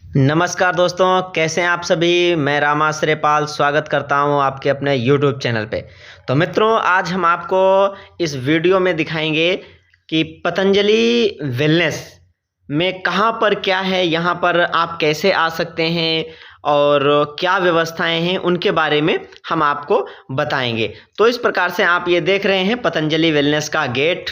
नमस्कार दोस्तों, कैसे हैं आप सभी। मैं रामाश्रयपाल स्वागत करता हूं आपके अपने YouTube चैनल पे। तो मित्रों, आज हम आपको इस वीडियो में दिखाएंगे कि पतंजलि वेलनेस में कहां पर क्या है, यहां पर आप कैसे आ सकते हैं और क्या व्यवस्थाएं हैं उनके बारे में हम आपको बताएंगे। तो इस प्रकार से आप ये देख रहे हैं पतंजलि वेलनेस का गेट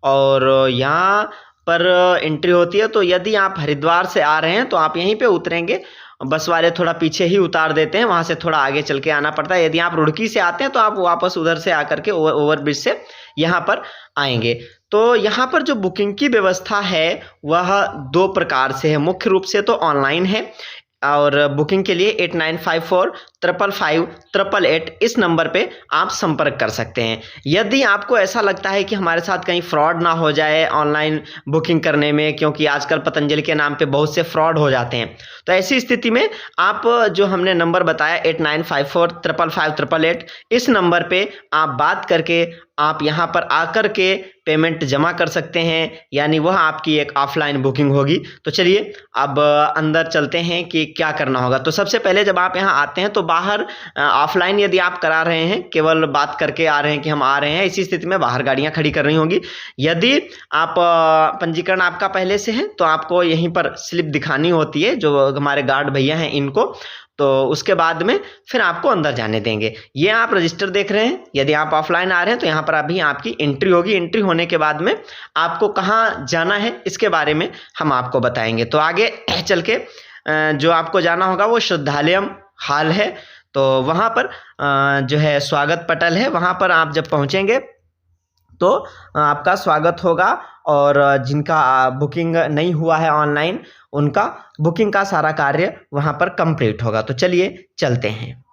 और यहाँ पर एंट्री होती है। तो यदि आप हरिद्वार से आ रहे हैं तो आप यहीं पे उतरेंगे, बस वाले थोड़ा पीछे ही उतार देते हैं, वहां से थोड़ा आगे चल के आना पड़ता है। यदि आप रुड़की से आते हैं तो आप वापस उधर से आकर के ओवरब्रिज से यहाँ पर आएंगे। तो यहाँ पर जो बुकिंग की व्यवस्था है वह दो प्रकार से है। मुख्य रूप से तो ऑनलाइन है और बुकिंग के लिए 8954555888 इस नंबर पे आप संपर्क कर सकते हैं। यदि आपको ऐसा लगता है कि हमारे साथ कहीं फ्रॉड ना हो जाए ऑनलाइन बुकिंग करने में, क्योंकि आजकल पतंजलि के नाम पे बहुत से फ्रॉड हो जाते हैं, तो ऐसी स्थिति में आप जो हमने नंबर बताया 8954555888 इस नंबर पे आप बात करके आप यहाँ पर आकर के पेमेंट जमा कर सकते हैं, यानी वह आपकी एक ऑफलाइन बुकिंग होगी। तो चलिए अब अंदर चलते हैं कि क्या करना होगा। तो सबसे पहले जब आप यहाँ आते हैं तो बाहर ऑफलाइन यदि आप करा रहे हैं, केवल बात करके आ रहे हैं कि हम आ रहे हैं, इसी स्थिति में बाहर गाड़ियाँ खड़ी कर रही होंगी। यदि आप पंजीकरण आपका पहले से है तो आपको यहीं पर स्लिप दिखानी होती है, जो हमारे गार्ड भैया हैं इनको, तो उसके बाद में फिर आपको अंदर जाने देंगे। ये आप रजिस्टर देख रहे हैं। यदि आप ऑफलाइन आ रहे हैं तो यहाँ पर अभी आपकी एंट्री होगी। एंट्री होने के बाद में आपको कहाँ जाना है इसके बारे में हम आपको बताएंगे। तो आगे चल के जो आपको जाना होगा वो श्रद्धालयम हॉल है। तो वहाँ पर जो है स्वागत पटल है, वहाँ पर आप जब पहुँचेंगे तो आपका स्वागत होगा और जिनका बुकिंग नहीं हुआ है ऑनलाइन, उनका बुकिंग का सारा कार्य वहां पर कंप्लीट होगा। तो चलिए चलते हैं।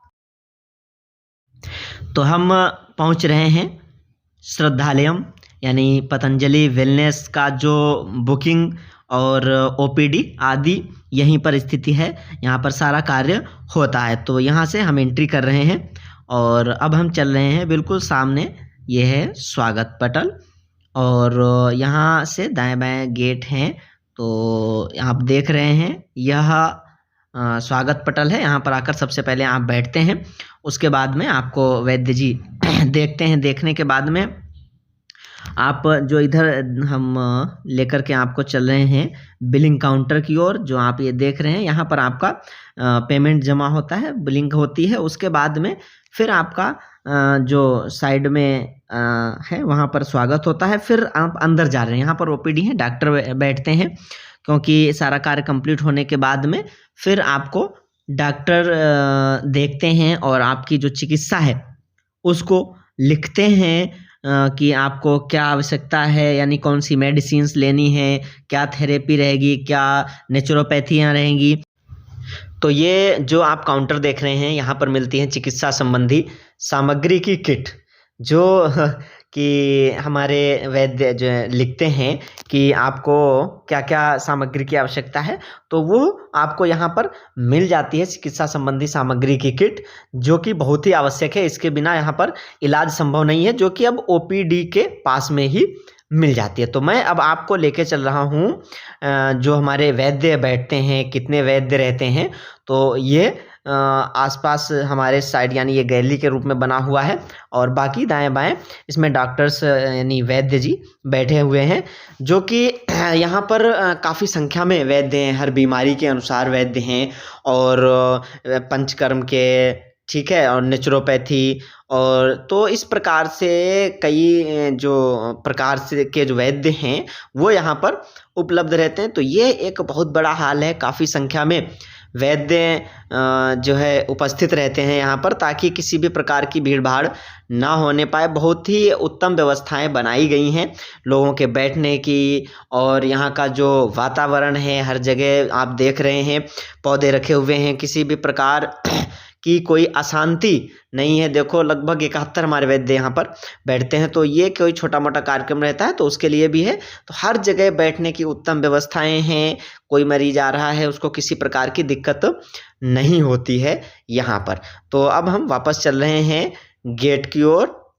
तो हम पहुंच रहे हैं श्रद्धालयम, यानी पतंजलि वेलनेस का जो बुकिंग और ओपीडी आदि यहीं पर स्थिति है, यहाँ पर सारा कार्य होता है। तो यहाँ से हम एंट्री कर रहे हैं और अब हम चल रहे हैं बिल्कुल सामने। ये है स्वागत पटल और यहाँ से दाएं बाएं गेट हैं। तो आप देख रहे हैं यह स्वागत पटल है। यहाँ पर आकर सबसे पहले आप बैठते हैं, उसके बाद में आपको वैद्य जी देखते हैं। देखने के बाद में आप जो इधर हम लेकर के आपको चल रहे हैं बिलिंग काउंटर की ओर, जो आप ये देख रहे हैं, यहाँ पर आपका पेमेंट जमा होता है, बिलिंग होती है। उसके बाद में फिर आपका जो साइड में है वहाँ पर स्वागत होता है। फिर आप अंदर जा रहे हैं, यहाँ पर ओपीडी है, डॉक्टर बैठते हैं, क्योंकि सारा कार्य कंप्लीट होने के बाद में फिर आपको डॉक्टर देखते हैं और आपकी जो चिकित्सा है उसको लिखते हैं कि आपको क्या आवश्यकता है, यानी कौन सी मेडिसिन्स लेनी है, क्या थेरेपी रहेगी, क्या नेचुरोपैथियाँ रहेंगी। तो ये जो आप काउंटर देख रहे हैं, यहाँ पर मिलती है चिकित्सा संबंधी सामग्री की किट, जो कि हमारे वैद्य जो लिखते हैं कि आपको क्या क्या सामग्री की आवश्यकता है, तो वो आपको यहाँ पर मिल जाती है। चिकित्सा संबंधी सामग्री की किट जो कि बहुत ही आवश्यक है, इसके बिना यहाँ पर इलाज संभव नहीं है, जो कि अब ओपीडी के पास में ही मिल जाती है। तो मैं अब आपको लेके चल रहा हूँ जो हमारे वैद्य बैठते हैं, कितने वैद्य रहते हैं। तो ये आसपास हमारे साइड, यानी ये गैलरी के रूप में बना हुआ है और बाकी दाएं बाएं इसमें डॉक्टर्स यानी वैद्य जी बैठे हुए हैं, जो कि यहाँ पर काफ़ी संख्या में वैद्य हैं, हर बीमारी के अनुसार वैद्य हैं और पंचकर्म के, ठीक है, और नेचुरोपैथी, और तो इस प्रकार से कई जो प्रकार से के जो वैद्य हैं वो यहाँ पर उपलब्ध रहते हैं। तो ये एक बहुत बड़ा हाल है, काफ़ी संख्या में वैद्य जो है उपस्थित रहते हैं यहाँ पर, ताकि किसी भी प्रकार की भीड़ भाड़ ना होने पाए। बहुत ही उत्तम व्यवस्थाएं बनाई गई हैं लोगों के बैठने की, और यहाँ का जो वातावरण है, हर जगह आप देख रहे हैं पौधे रखे हुए हैं, किसी भी प्रकार की कोई अशांति नहीं है। देखो लगभग 71 हमारे वैद्य यहाँ पर बैठते हैं। तो ये कोई छोटा मोटा कार्यक्रम रहता है तो उसके लिए भी है। तो हर जगह बैठने की उत्तम व्यवस्थाएं हैं। कोई मरीज आ रहा है उसको किसी प्रकार की दिक्कत नहीं होती है यहाँ पर। तो अब हम वापस चल रहे हैं गेट की ओर।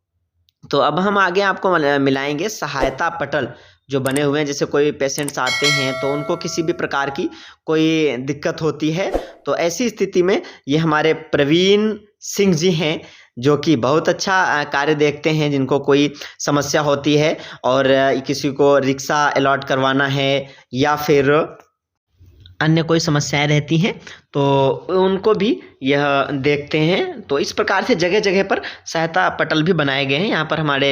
तो अब हम आगे आपको मिलाएंगे सहायता पटल जो बने हुए हैं। जैसे कोई पेशेंट्स आते हैं तो उनको किसी भी प्रकार की कोई दिक्कत होती है, तो ऐसी स्थिति में ये हमारे प्रवीण सिंह जी हैं, जो कि बहुत अच्छा कार्य देखते हैं। जिनको कोई समस्या होती है और किसी को रिक्शा अलॉट करवाना है या फिर अन्य कोई समस्याएं रहती हैं, तो उनको भी यह देखते हैं। तो इस प्रकार से जगह जगह पर सहायता पटल भी बनाए गए हैं। यहाँ पर हमारे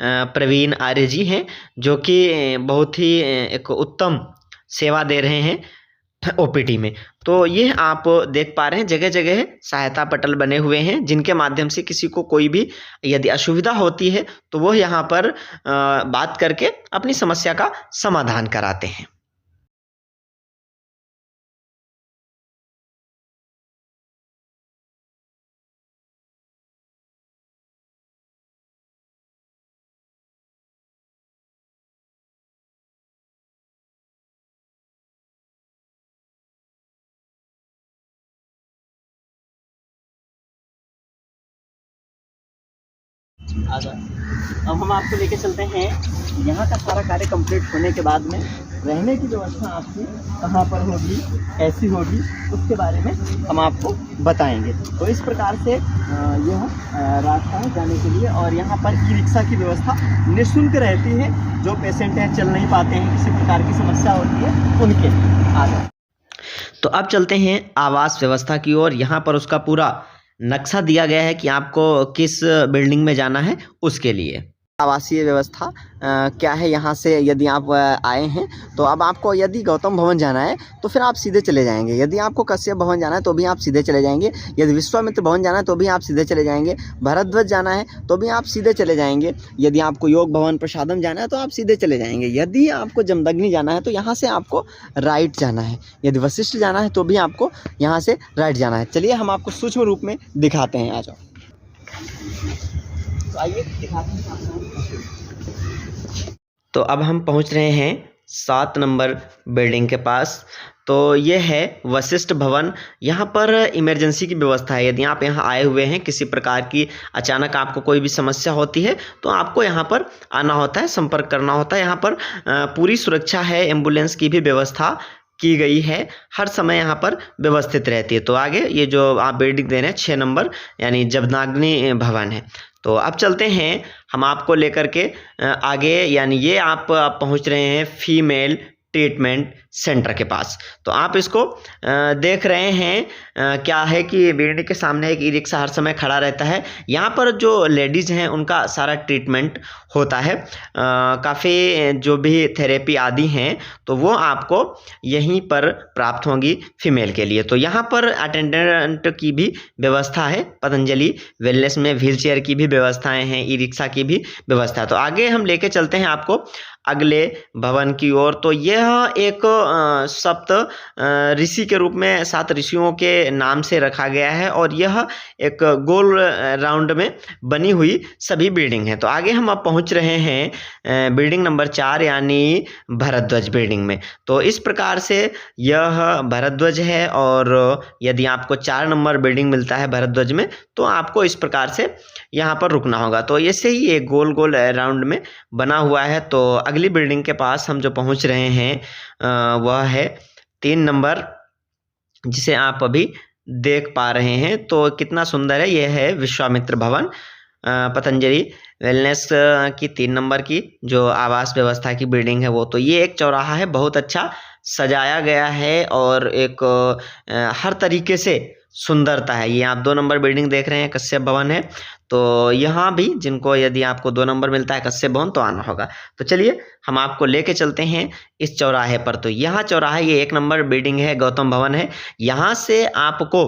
प्रवीण आर्य जी हैं, जो कि बहुत ही एक उत्तम सेवा दे रहे हैं ओपीडी में। तो ये आप देख पा रहे हैं जगह जगह सहायता पटल बने हुए हैं, जिनके माध्यम से किसी को कोई भी यदि असुविधा होती है तो वो यहाँ पर बात करके अपनी समस्या का समाधान कराते हैं। अब हम आपको लेके चलते हैं, यहाँ का सारा कार्य कंप्लीट होने के बाद में रहने की व्यवस्था आपकी कहाँ पर होगी, कैसी होगी, उसके बारे में हम आपको बताएंगे। तो इस प्रकार से यह रास्ता है जाने के लिए, और यहाँ पर ई रिक्शा की व्यवस्था निःशुल्क रहती है। जो पेशेंट हैं, चल नहीं पाते हैं, किसी प्रकार की समस्या होती है, उनके आगे। तो अब चलते हैं आवास व्यवस्था की ओर। यहाँ पर उसका पूरा नक्शा दिया गया है कि आपको किस बिल्डिंग में जाना है उसके लिए। आवासीय व्यवस्था क्या है, यहाँ से यदि आप आए हैं तो अब आपको यदि गौतम भवन जाना है तो फिर आप सीधे चले जाएंगे। यदि आपको कश्यप भवन जाना है तो भी आप सीधे चले जाएंगे। यदि विश्वामित्र भवन जाना है तो भी आप सीधे चले जाएंगे। भरद्वाज जाना है तो भी आप सीधे चले जाएंगे। यदि आपको योग भवन प्रसादम जाना है तो आप सीधे चले जाएंगे। यदि आपको जमदग्नि जाना है तो यहाँ से आपको राइट जाना है। यदि वशिष्ठ जाना है तो भी आपको यहाँ से राइट जाना है। चलिए हम आपको सूक्ष्म रूप में दिखाते हैं, आ जाओ। तो आइए दिखाते हैं। तो अब हम पहुंच रहे हैं 7 नंबर बिल्डिंग के पास। तो ये है वशिष्ठ भवन। यहाँ पर इमरजेंसी की व्यवस्था है। यदि आप यहाँ आए हुए हैं, किसी प्रकार की अचानक आपको कोई भी समस्या होती है तो आपको यहाँ पर आना होता है, संपर्क करना होता है। यहाँ पर पूरी सुरक्षा है, एम्बुलेंस की भी व्यवस्था की गई है, हर समय यहाँ पर व्यवस्थित रहती है। तो आगे ये जो आप बिल्डिंग दे रहे हैं 6 नंबर यानी जमदग्नि भवन है। तो अब चलते हैं हम आपको लेकर के आगे, यानी ये आप पहुंच रहे हैं फीमेल ट्रीटमेंट सेंटर के पास। तो आप इसको देख रहे हैं, क्या है कि बिल्डिंग के सामने एक ई रिक्शा हर समय खड़ा रहता है। यहाँ पर जो लेडीज़ हैं उनका सारा ट्रीटमेंट होता है। काफ़ी जो भी थेरेपी आदि हैं तो वो आपको यहीं पर प्राप्त होंगी फीमेल के लिए। तो यहाँ पर अटेंडेंट की भी व्यवस्था है। पतंजलि वेलनेस में व्हीलचेयर की भी व्यवस्थाएं हैं, ई रिक्शा की भी व्यवस्था है। तो आगे हम लेके चलते हैं आपको अगले भवन की ओर। तो यह एक सप्त ऋषि के रूप में 7 ऋषियों के नाम से रखा गया है, और यह एक गोल राउंड में बनी हुई सभी बिल्डिंग है। तो आगे हम अब पहुंच रहे हैं बिल्डिंग नंबर 4 यानी भरद्वाज बिल्डिंग में। तो इस प्रकार से यह भरद्वाज है, और यदि आपको 4 नंबर बिल्डिंग मिलता है भरद्वाज में तो आपको इस प्रकार से यहाँ पर रुकना होगा। तो ऐसे ही एक गोल गोल राउंड में बना हुआ है। तो अगली बिल्डिंग के पास हम जो पहुंच रहे हैं वह है 3 नंबर, जिसे आप अभी देख पा रहे हैं। तो कितना सुंदर है, यह है विश्वामित्र भवन, पतंजलि वेलनेस की 3 नंबर की जो आवास व्यवस्था की बिल्डिंग है वो। तो ये एक चौराहा है, बहुत अच्छा सजाया गया है, और एक हर तरीके से सुंदरता है। ये आप 2 नंबर बिल्डिंग देख रहे हैं, कश्यप भवन है। तो यहाँ भी जिनको यदि आपको 2 नंबर मिलता है कश्यप भवन तो आना होगा। तो चलिए हम आपको लेके चलते हैं इस चौराहे पर। तो यहाँ चौराहा, ये 1 नंबर बिल्डिंग है, गौतम भवन है। यहाँ से आपको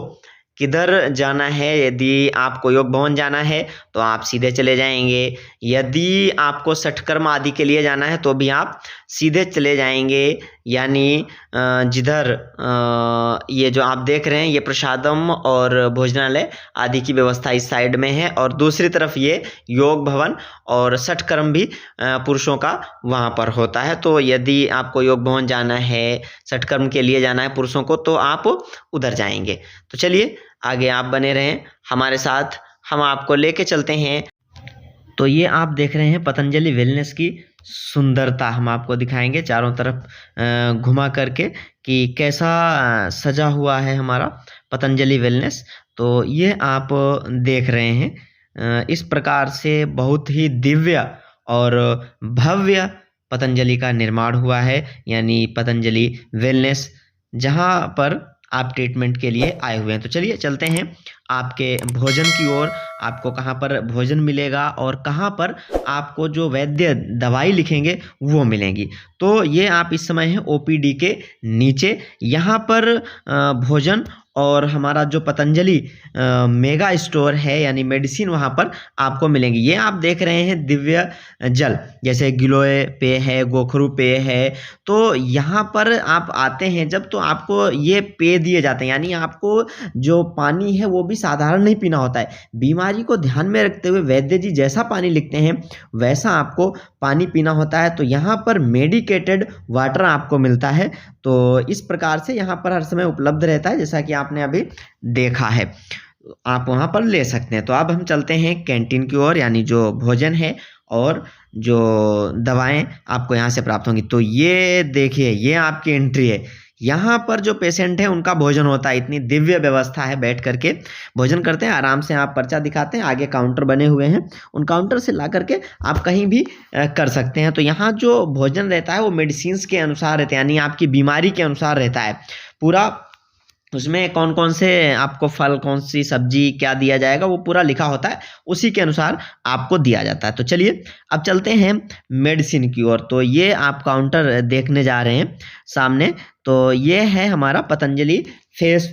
किधर जाना है, यदि आपको योग भवन जाना है तो आप सीधे चले जाएंगे। यदि आपको सठकर्म आदि के लिए जाना है तो भी आप सीधे चले जाएंगे। यानी जिधर ये जो आप देख रहे हैं ये प्रसादम और भोजनालय आदि की व्यवस्था इस साइड में है, और दूसरी तरफ ये योग भवन और सठकर्म भी पुरुषों का वहाँ पर होता है। तो यदि आपको योग भवन जाना है, सठकर्म के लिए जाना है पुरुषों को, तो आप उधर जाएंगे। तो चलिए आगे आप बने रहें हमारे साथ, हम आपको लेके चलते हैं। तो ये आप देख रहे हैं पतंजलि वेलनेस की सुंदरता हम आपको दिखाएंगे चारों तरफ घुमा करके कि कैसा सजा हुआ है हमारा पतंजलि वेलनेस। तो ये आप देख रहे हैं इस प्रकार से बहुत ही दिव्य और भव्य पतंजलि का निर्माण हुआ है, यानी पतंजलि वेलनेस, जहाँ पर आप ट्रीटमेंट के लिए आए हुए हैं। तो चलिए चलते हैं आपके भोजन की ओर। आपको कहाँ पर भोजन मिलेगा और कहाँ पर आपको जो वैद्य दवाई लिखेंगे वो मिलेंगी। तो ये आप इस समय हैं ओपीडी के नीचे। यहाँ पर भोजन और हमारा जो पतंजलि मेगा स्टोर है यानी मेडिसिन वहाँ पर आपको मिलेंगी। ये आप देख रहे हैं दिव्य जल, जैसे गिलोय पेय है, गोखरू पेय है। तो यहाँ पर आप आते हैं जब, तो आपको ये पेय दिए जाते हैं, यानी आपको जो पानी है वो भी साधारण नहीं पीना होता है। बीमारी को ध्यान में रखते हुए वैद्य जी जैसा पानी लिखते हैं वैसा आपको पानी पीना होता है। तो यहाँ पर मेडिकेटेड वाटर आपको मिलता है। तो इस प्रकार से यहाँ पर हर समय उपलब्ध रहता है, जैसा कि आपने अभी देखा है। आप वहाँ पर ले सकते हैं। तो अब हम चलते हैं कैंटीन की ओर, यानी जो भोजन है और जो दवाएं आपको यहाँ से प्राप्त होंगी। तो ये देखिए, ये आपकी एंट्री है। यहाँ पर जो पेशेंट है उनका भोजन होता है। इतनी दिव्य व्यवस्था है, बैठ करके भोजन करते हैं आराम से। आप पर्चा दिखाते हैं, आगे काउंटर बने हुए हैं, उन काउंटर से ला करके आप कहीं भी कर सकते हैं। तो यहाँ जो भोजन रहता है वो मेडिसिन्स के अनुसार रहता है, यानी आपकी बीमारी के अनुसार रहता है पूरा। उसमें कौन कौन से आपको फल, कौन सी सब्जी, क्या दिया जाएगा वो पूरा लिखा होता है, उसी के अनुसार आपको दिया जाता है। तो चलिए अब चलते हैं मेडिसिन की ओर। तो ये आप काउंटर देखने जा रहे हैं सामने। तो ये है हमारा पतंजलि फेस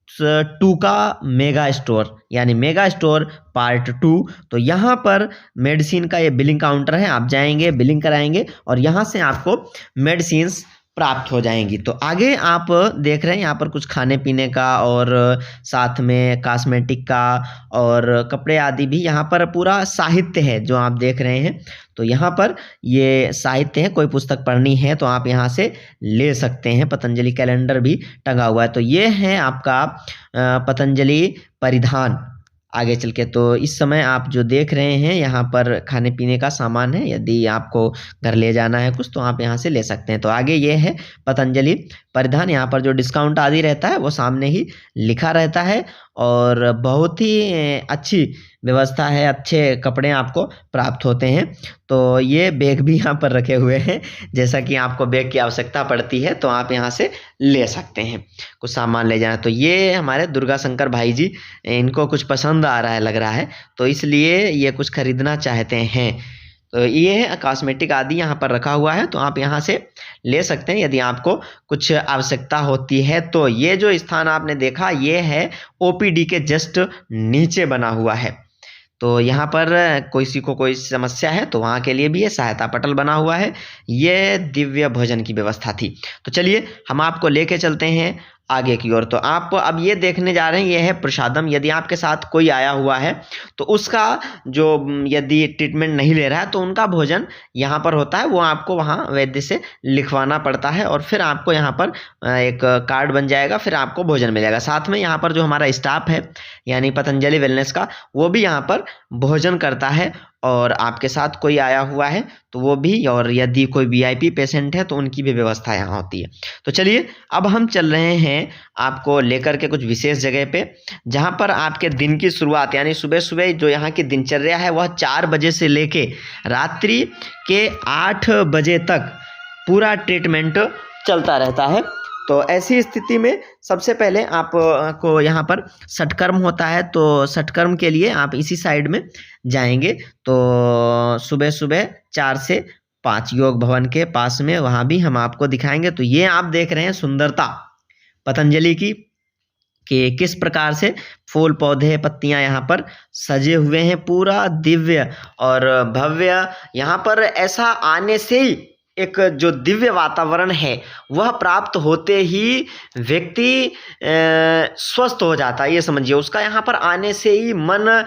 2 का मेगा स्टोर, यानी मेगा स्टोर पार्ट 2। तो यहाँ पर मेडिसिन का ये बिलिंग काउंटर है। आप जाएंगे, बिलिंग कराएंगे और यहाँ से आपको मेडिसिन्स प्राप्त हो जाएंगी। तो आगे आप देख रहे हैं यहाँ पर कुछ खाने पीने का और साथ में कॉस्मेटिक का और कपड़े आदि भी, यहाँ पर पूरा साहित्य है जो आप देख रहे हैं। तो यहाँ पर ये साहित्य है, कोई पुस्तक पढ़नी है तो आप यहाँ से ले सकते हैं। पतंजलि कैलेंडर भी टंगा हुआ है। तो ये है आपका पतंजलि परिधान। आगे चल के तो इस समय आप जो देख रहे हैं यहाँ पर खाने पीने का सामान है। यदि आपको घर ले जाना है कुछ तो आप यहाँ से ले सकते हैं। तो आगे ये है पतंजलि परिधान। यहाँ पर जो डिस्काउंट आदि रहता है वो सामने ही लिखा रहता है और बहुत ही अच्छी व्यवस्था है, अच्छे कपड़े आपको प्राप्त होते हैं। तो ये बैग भी यहाँ पर रखे हुए हैं, जैसा कि आपको बैग की आवश्यकता पड़ती है तो आप यहाँ से ले सकते हैं कुछ सामान ले जाना। तो ये हमारे दुर्गा शंकर भाई जी, इनको कुछ पसंद आ रहा है लग रहा है, तो इसलिए ये कुछ खरीदना चाहते हैं। तो ये कॉस्मेटिक आदि यहाँ पर रखा हुआ है, तो आप यहाँ से ले सकते हैं यदि आपको कुछ आवश्यकता होती है। तो ये जो स्थान आपने देखा ये है ओपीडी के जस्ट नीचे बना हुआ है। तो यहाँ पर किसी को कोई समस्या है तो वहाँ के लिए भी ये सहायता पटल बना हुआ है। ये दिव्य भोजन की व्यवस्था थी। तो चलिए हम आपको लेके चलते हैं आगे की ओर। तो आप अब ये देखने जा रहे हैं, ये है प्रसादम। यदि आपके साथ कोई आया हुआ है तो उसका जो यदि ट्रीटमेंट नहीं ले रहा है तो उनका भोजन यहाँ पर होता है, वो आपको वहाँ वैद्य से लिखवाना पड़ता है और फिर आपको यहाँ पर एक कार्ड बन जाएगा, फिर आपको भोजन मिलेगा। साथ में यहाँ पर जो हमारा स्टाफ है यानी पतंजलि वेलनेस का, वो भी यहाँ पर भोजन करता है और आपके साथ कोई आया हुआ है तो वो भी, और यदि कोई वीआईपी पेशेंट है तो उनकी भी व्यवस्था यहाँ होती है। तो चलिए अब हम चल रहे हैं आपको लेकर के कुछ विशेष जगह पे, जहाँ पर आपके दिन की शुरुआत यानी सुबह सुबह जो यहाँ की दिनचर्या है वह 4 बजे से लेके रात्रि के 8 बजे तक पूरा ट्रीटमेंट चलता रहता है। तो ऐसी स्थिति में सबसे पहले आप को यहाँ पर षटकर्म होता है। तो षटकर्म के लिए आप इसी साइड में जाएंगे तो सुबह सुबह 4 से 5 योग भवन के पास में, वहाँ भी हम आपको दिखाएंगे। तो ये आप देख रहे हैं सुंदरता पतंजलि की, कि किस प्रकार से फूल पौधे पत्तियां यहाँ पर सजे हुए हैं, पूरा दिव्य और भव्य। यहाँ पर ऐसा आने से ही एक जो दिव्य वातावरण है वह प्राप्त होते ही व्यक्ति स्वस्थ हो जाता है। ये समझिए, उसका यहाँ पर आने से ही मन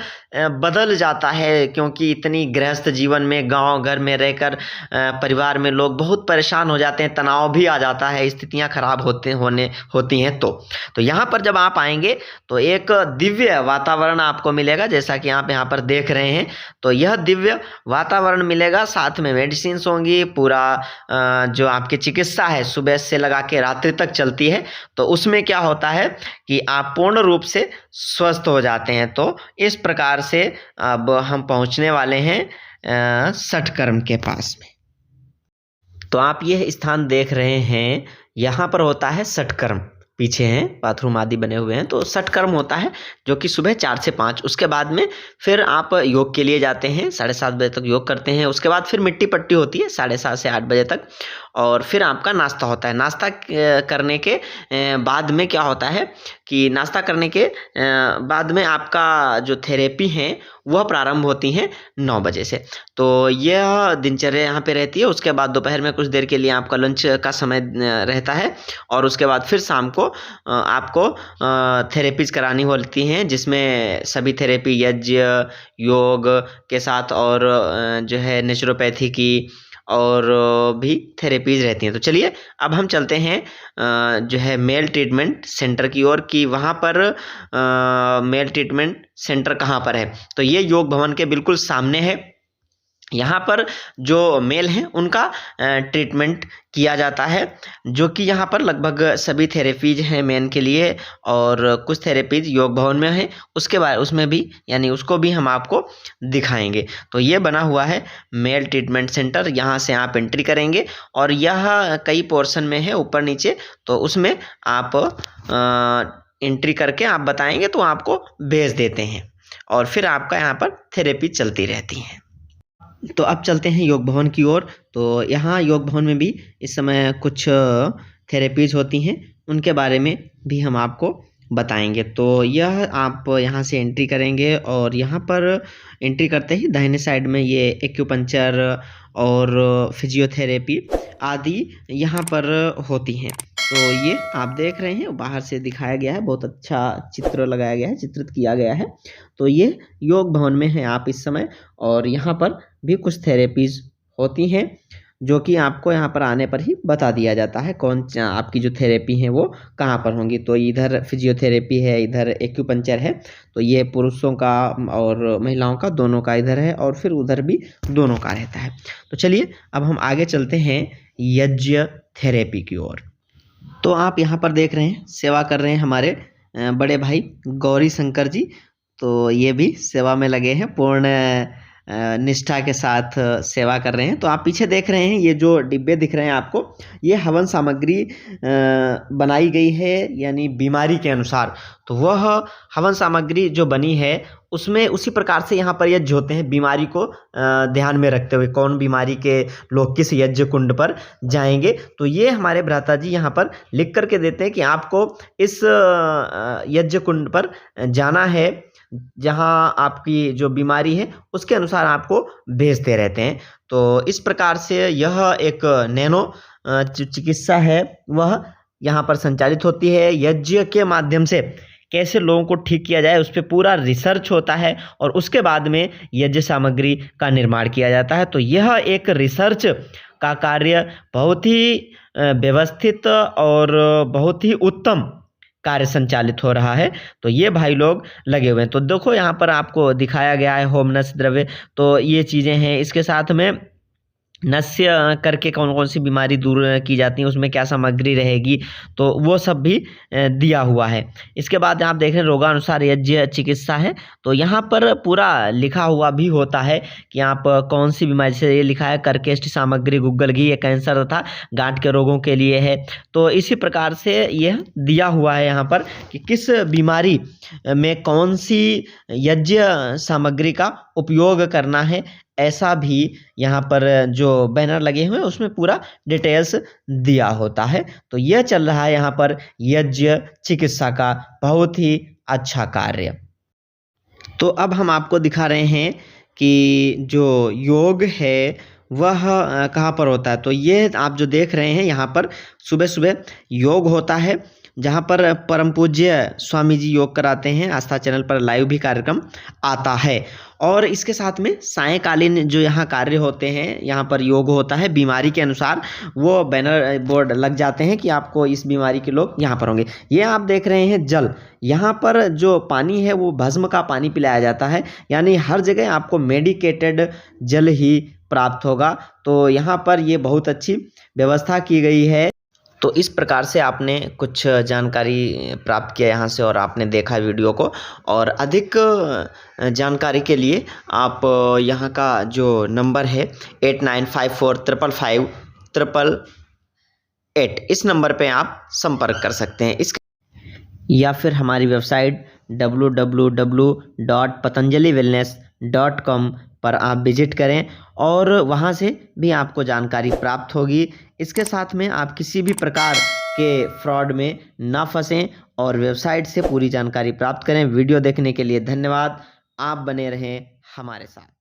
बदल जाता है, क्योंकि इतनी गृहस्थ जीवन में गांव घर में रहकर परिवार में लोग बहुत परेशान हो जाते हैं, तनाव भी आ जाता है, स्थितियां खराब होती हैं। तो यहाँ पर जब आप आएंगे तो एक दिव्य वातावरण आपको मिलेगा, जैसा कि आप यहाँ पर देख रहे हैं। तो यह दिव्य वातावरण मिलेगा, साथ में मेडिसिन होंगी, पूरा जो आपकी चिकित्सा है सुबह से लगा के रात्रि तक चलती है। तो उसमें क्या होता है कि आप पूर्ण रूप से स्वस्थ हो जाते हैं। तो इस प्रकार से अब हम पहुंचने वाले हैं षटकर्म के पास में। तो आप यह स्थान देख रहे हैं, यहाँ पर होता है षटकर्म। पीछे हैं बाथरूम आदि बने हुए हैं। तो षटकर्म होता है जो कि सुबह 4 से 5। उसके बाद में फिर आप योग के लिए जाते हैं, 7:30 बजे तक योग करते हैं। उसके बाद फिर मिट्टी पट्टी होती है 7:30 से 8 बजे तक, और फिर आपका नाश्ता होता है। नाश्ता करने के बाद में क्या होता है कि नाश्ता करने के बाद में आपका जो थेरेपी है वह प्रारंभ होती हैं 9 बजे से। तो यह दिनचर्या यहाँ पे रहती है। उसके बाद दोपहर में कुछ देर के लिए आपका लंच का समय रहता है, और उसके बाद फिर शाम को आपको थेरेपीज करानी होती हैं, जिसमें सभी थेरेपी यज्ञ योग के साथ और जो है नेचुरोपैथी की और भी थेरेपीज रहती हैं। तो चलिए अब हम चलते हैं जो है मेल ट्रीटमेंट सेंटर की ओर, कि वहाँ पर मेल ट्रीटमेंट सेंटर कहाँ पर है। तो ये योग भवन के बिल्कुल सामने है। यहाँ पर जो मेल हैं उनका ट्रीटमेंट किया जाता है, जो कि यहाँ पर लगभग सभी थेरेपीज हैं मेन के लिए, और कुछ थेरेपीज योग भवन में है, उसके बाद उसमें भी यानी उसको भी हम आपको दिखाएंगे। तो ये बना हुआ है मेल ट्रीटमेंट सेंटर। यहाँ से आप एंट्री करेंगे और यह कई पोर्शन में है ऊपर नीचे, तो उसमें आप एंट्री करके आप बताएंगे तो आपको भेज देते हैं, और फिर आपका यहाँ पर थेरेपी चलती रहती है। तो अब चलते हैं योग भवन की ओर। तो यहाँ योग भवन में भी इस समय कुछ थेरेपीज होती हैं, उनके बारे में भी हम आपको बताएंगे। तो यह आप यहाँ से एंट्री करेंगे, और यहाँ पर एंट्री करते ही दाहिने साइड में ये एक्यूपंक्चर और फिजियोथेरेपी आदि यहाँ पर होती हैं। तो ये आप देख रहे हैं बाहर से दिखाया गया है, बहुत अच्छा चित्र लगाया गया है, चित्रित किया गया है। तो ये योग भवन में है आप इस समय, और यहाँ पर भी कुछ थेरेपीज होती हैं, जो कि आपको यहाँ पर आने पर ही बता दिया जाता है कौन आपकी जो थेरेपी है वो कहाँ पर होंगी। तो इधर फिजियोथेरेपी है, इधर एक्यूपंक्चर है। तो ये पुरुषों का और महिलाओं का दोनों का इधर है, और फिर उधर भी दोनों का रहता है। तो चलिए अब हम आगे चलते हैं यज्ञ थेरेपी की ओर। तो आप यहाँ पर देख रहे हैं सेवा कर रहे हैं हमारे बड़े भाई गौरी शंकर जी। तो ये भी सेवा में लगे हैं, पूर्ण निष्ठा के साथ सेवा कर रहे हैं। तो आप पीछे देख रहे हैं ये जो डिब्बे दिख रहे हैं आपको, ये हवन सामग्री बनाई गई है यानी बीमारी के अनुसार। तो वह हवन सामग्री जो बनी है उसमें उसी प्रकार से यहाँ पर यज्ञ होते हैं, बीमारी को ध्यान में रखते हुए कौन बीमारी के लोग किस यज्ञ कुंड पर जाएंगे। तो ये हमारे भ्राता जी यहाँ पर लिख करके देते हैं कि आपको इस यज्ञ कुंड पर जाना है, जहाँ आपकी जो बीमारी है उसके अनुसार आपको भेजते रहते हैं। तो इस प्रकार से यह एक नैनो चिकित्सा है वह यहाँ पर संचालित होती है। यज्ञ के माध्यम से कैसे लोगों को ठीक किया जाए उस पर पूरा रिसर्च होता है, और उसके बाद में यज्ञ सामग्री का निर्माण किया जाता है। तो यह एक रिसर्च का कार्य बहुत ही व्यवस्थित और बहुत ही उत्तम कार्य संचालित हो रहा है। तो ये भाई लोग लगे हुए हैं। तो देखो यहाँ पर आपको दिखाया गया है होम नस्य द्रव्य। तो ये चीज़ें हैं, इसके साथ में नस्य करके कौन कौन सी बीमारी दूर की जाती है, उसमें क्या सामग्री रहेगी, तो वो सब भी दिया हुआ है। इसके बाद आप देख रहे हैं रोगानुसार यज्ञ चिकित्सा है। तो यहाँ पर पूरा लिखा हुआ भी होता है कि आप कौन सी बीमारी से, ये लिखा है करकेष्ट सामग्री गुग्गल घी, ये कैंसर तथा गांठ के रोगों के लिए है। तो इसी प्रकार से यह दिया हुआ है यहाँ पर कि किस बीमारी में कौन सी यज्ञ सामग्री का उपयोग करना है, ऐसा भी यहाँ पर जो बैनर लगे हुए हैं उसमें पूरा डिटेल्स दिया होता है। तो यह चल रहा है यहाँ पर यज्ञ चिकित्सा का बहुत ही अच्छा कार्य। तो अब हम आपको दिखा रहे हैं कि जो योग है वह कहाँ पर होता है? तो ये आप जो देख रहे हैं यहाँ पर सुबह सुबह योग होता है, जहाँ पर परम पूज्य स्वामी जी योग कराते हैं। आस्था चैनल पर लाइव भी कार्यक्रम आता है। और इसके साथ में सायंकालीन जो यहाँ कार्य होते हैं, यहाँ पर योग होता है। बीमारी के अनुसार वो बैनर बोर्ड लग जाते हैं कि आपको इस बीमारी के लोग यहाँ पर होंगे। ये आप देख रहे हैं जल, यहाँ पर जो पानी है वो भस्म का पानी पिलाया जाता है, यानी हर जगह आपको मेडिकेटेड जल ही प्राप्त होगा। तो यहाँ पर ये बहुत अच्छी व्यवस्था की गई है। तो इस प्रकार से आपने कुछ जानकारी प्राप्त किया यहाँ से और आपने देखा वीडियो को। और अधिक जानकारी के लिए आप यहाँ का जो नंबर है 8954555888 इस नंबर पे आप संपर्क कर सकते हैं। या फिर हमारी वेबसाइट www.patanjaliwellness.com पर आप विजिट करें और वहाँ से भी आपको जानकारी प्राप्त होगी। इसके साथ में आप किसी भी प्रकार के फ्रॉड में ना फंसें और वेबसाइट से पूरी जानकारी प्राप्त करें। वीडियो देखने के लिए धन्यवाद। आप बने रहें हमारे साथ।